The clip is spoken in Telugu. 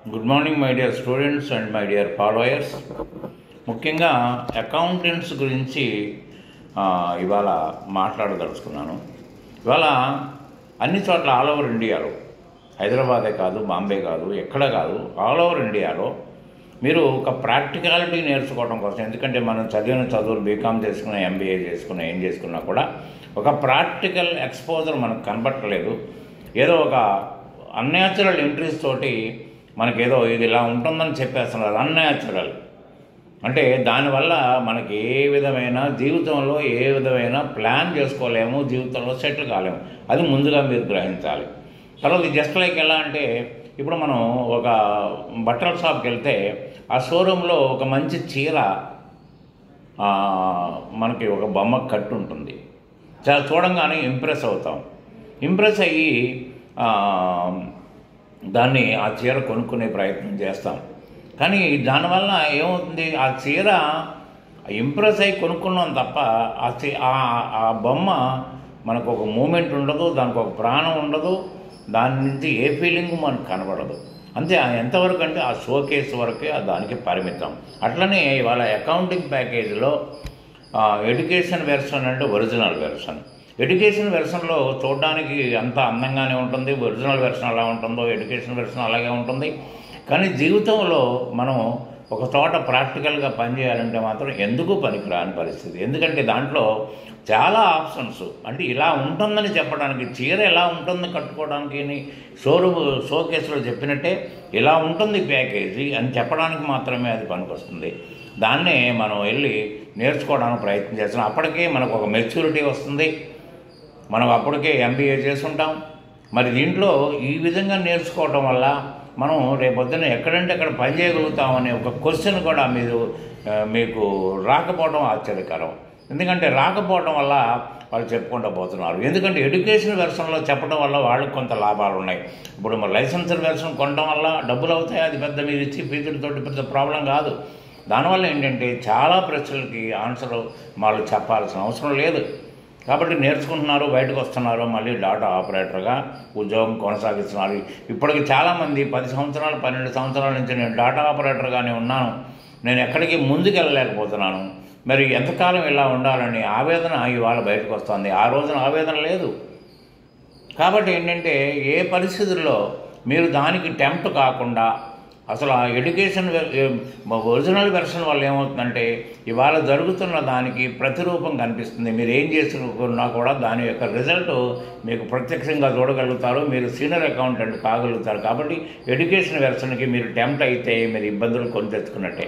Good morning my dear students and my dear followers. ముఖ్యంగా అకౌంటెంట్స్ గురించి ఇవాళ మాట్లాడదలుచుకున్నాను. ఇవాళ అన్ని చోట్ల ఆల్ ఓవర్ ఇండియాలో, హైదరాబాదే కాదు, బాంబే కాదు, ఎక్కడ కాదు, ఆల్ ఓవర్ ఇండియాలో మీరు ఒక ప్రాక్టికాలిటీ నేర్చుకోవడం కోసం, ఎందుకంటే మనం చదివిన చదువులు బీకామ్ చేసుకున్న, ఎంబీఏ చేసుకున్న, ఏం చేసుకున్నా కూడా ఒక ప్రాక్టికల్ ఎక్స్పోజర్ మనకు కనబట్టలేదు. ఏదో ఒక అన్యాచురల్ ఎంట్రీస్ తోటి మనకేదో ఇది ఇలా ఉంటుందని చెప్పేస్తున్నారు. అన్యాచురల్ అంటే దానివల్ల మనకి ఏ విధమైన జీవితంలో ఏ విధమైన ప్లాన్ చేసుకోలేము, జీవితంలో సెటిల్ కాలేము. అది ముందుగా మీరు గ్రహించాలి. తర్వాత జస్ట్ లైక్ ఎలా అంటే, ఇప్పుడు మనం ఒక బట్టల షాప్కి వెళ్తే ఆ షోరూంలో ఒక మంచి చీర మనకి ఒక బొమ్మ కట్టు ఉంటుంది. చాలా చూడంగానే ఇంప్రెస్ అవుతాం. ఇంప్రెస్ అయ్యి దాన్ని ఆ చీర కొనుక్కునే ప్రయత్నం చేస్తాం. కానీ దానివల్ల ఏమవుతుంది, ఆ చీర ఇంప్రెస్ అయ్యి కొనుక్కున్నాం తప్ప ఆ బొమ్మ మనకు ఒక మూమెంట్ ఉండదు, దానికి ఒక ప్రాణం ఉండదు, దాని నుంచి ఏ ఫీలింగ్ మనకు కనబడదు. అంతే. ఎంతవరకు అంటే ఆ షోకేస్ వరకే దానికి పరిమితం. అట్లనే ఇవాళ అకౌంటింగ్ ప్యాకేజీలో ఎడ్యుకేషన్ వెర్షన్ అంటే ఒరిజినల్ వెర్షన్. ఎడ్యుకేషన్ వెర్షన్లో చూడడానికి అంత అందంగానే ఉంటుంది. ఒరిజినల్ వెర్షన్ ఎలా ఉంటుందో ఎడ్యుకేషన్ వెర్షన్ అలాగే ఉంటుంది. కానీ జీవితంలో మనం ఒక చోట ప్రాక్టికల్గా పనిచేయాలంటే మాత్రం ఎందుకు పనికిరాని పరిస్థితి. ఎందుకంటే దాంట్లో చాలా ఆప్షన్స్, అంటే ఇలా ఉంటుందని చెప్పడానికి, చీర ఎలా ఉంటుంది కట్టుకోవడానికి షోకేస్లో చెప్పినట్టే ఇలా ఉంటుంది ప్యాకేజీ అని చెప్పడానికి మాత్రమే అది పనికొస్తుంది. దాన్నే మనం వెళ్ళి నేర్చుకోవడానికి ప్రయత్నం చేస్తున్నాం. అప్పటికే మనకు ఒక మెచ్యూరిటీ వస్తుంది. మనం అప్పటికే ఎంబీఏ చేసుకుంటాం. మరి దీంట్లో ఈ విధంగా నేర్చుకోవటం వల్ల మనం రేపొద్దున ఎక్కడంటే అక్కడ పని చేయగలుగుతామనే ఒక క్వశ్చన్ కూడా మీకు రాకపోవడం ఆశ్చర్యకరం. ఎందుకంటే రాకపోవడం వల్ల వాళ్ళు చెప్పుకుంటూ పోతున్నారు. ఎందుకంటే ఎడ్యుకేషన్ వెర్షన్లో చెప్పడం వల్ల వాళ్ళకి కొంత లాభాలు ఉన్నాయి. ఇప్పుడు మరి లైసెన్సర్ వెర్షన్ కొనడం వల్ల డబ్బులు అవుతాయి. అది పెద్ద మీరు ఇచ్చి ఫీజులతోటి పెద్ద ప్రాబ్లం కాదు. దానివల్ల ఏంటంటే చాలా ప్రశ్నలకి ఆన్సర్ వాళ్ళు చెప్పాల్సిన అవసరం లేదు. కాబట్టి నేర్చుకుంటున్నారు, బయటకు వస్తున్నారు, మళ్ళీ డాటా ఆపరేటర్గా ఉద్యోగం కొనసాగిస్తున్నారు. ఇప్పటికి చాలామంది 10 సంవత్సరాలు 12 సంవత్సరాల నుంచి నేను డాటా ఆపరేటర్గానే ఉన్నాను, నేను ఎక్కడికి ముందుకు వెళ్ళలేకపోతున్నాను, మరి ఎంతకాలం ఇలా ఉండాలని ఆవేదన ఇవాళ బయటకు వస్తుంది. ఆ రోజున ఆవేదన లేదు. కాబట్టి ఏంటంటే ఏ పరిస్థితుల్లో మీరు దానికి టెంప్ట్ కాకుండా, అసలు ఆ ఎడ్యుకేషన్ ఒరిజినల్ వెర్షన్ వల్ల ఏమవుతుందంటే ఇవాళ జరుగుతున్న దానికి ప్రతిరూపం కనిపిస్తుంది. మీరు ఏం చేసుకున్నా కూడా దాని యొక్క రిజల్ట్ మీకు ప్రత్యక్షంగా చూడగలుగుతారు. మీరు సీనియర్ అకౌంటెంట్ కాగలుగుతారు. కాబట్టి ఎడ్యుకేషన్ వెర్షన్కి మీరు టెంప్ట్ అయితే మీరు ఇబ్బందులు కొని తెచ్చుకున్నట్టే.